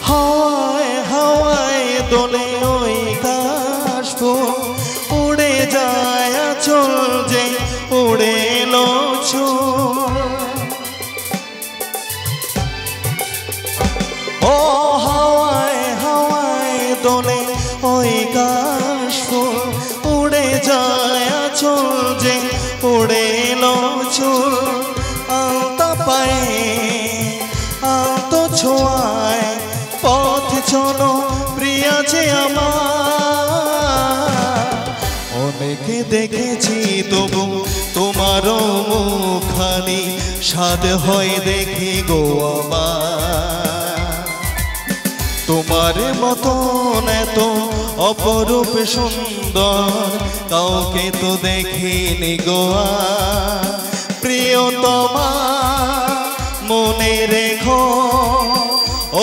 হাওয়ায় হাওয়ায় দোলে ওই কাশফুল উড়ে যায় আঁচল যে উড়ে এলো চুল। ও হাওয়ায় হাওয়ায় দোলে ওই কাশফুল উড়ে যায় আঁচল যে উড়ে এলো চুল। আলতা পায়ে আলতো ছোঁয়ায় পথ চলো প্রিয়া যে আমার। অনেকে দেখেছি তবু তোমারও মুখখানি স্বাদ হয় দেখি গো আমার। তোমার মতন এত অপরূপ সুন্দর কাউকে তো দেখিনি গো প্রিয়তমা। মনে রেখো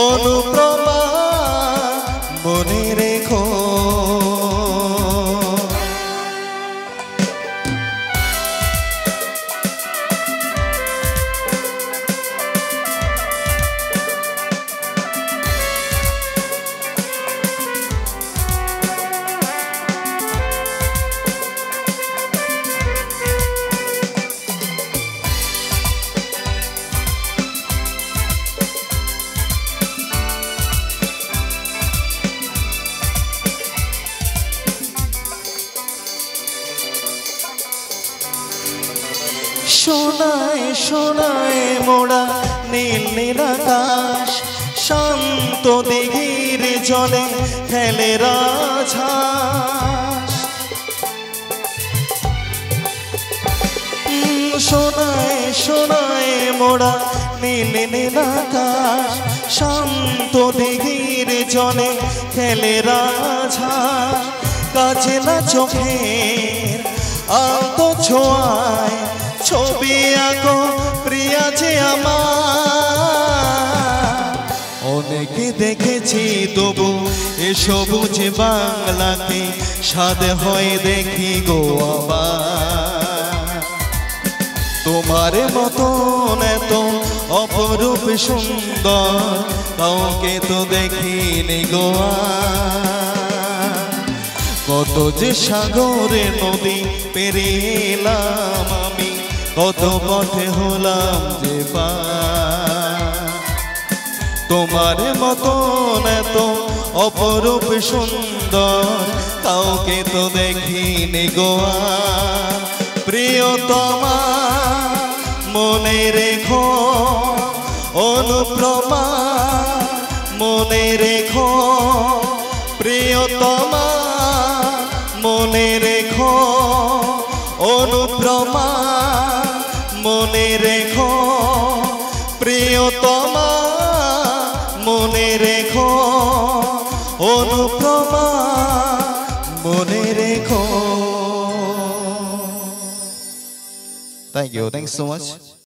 অনুপ্রমা মনে রেখো। সোনায় সোনায় মোড়া নীল নীল আকাশ শান্ত দিঘির জলে খেলে রাজহাঁস। সোনায় সোনায় মোড়া নীল নীল আকাশ শান্ত দিঘির জলে খেলে রাজহাঁস। কাছে না চোখের আলতো ছোঁয়ায় ছবি আঁকো প্রিয়া যে আমার। অনেকে দেখেছি তবু এ সবুজ বাংলাকে স্বাদ হয় দেখি গো আমার। তোমার মতন এত অপরূপ সুন্দর কাউকে তো দেখিনি গো। কত যে সাগরে নদী পেরিলাম আমি, কত পথে হলাম যে পার। তোমার মতন এত অপরূপ সুন্দর কাউকে তো দেখিনি গো প্রিয়তমা। মনে রেখো অনুপ্রমা মনে রেখো প্রিয়তমা। মনে রেখো অনুপ্রমা মনে রেখো প্রিয়তমা। মনে রেখো অনুপ্রমা মনে রেখো। Thank you so much.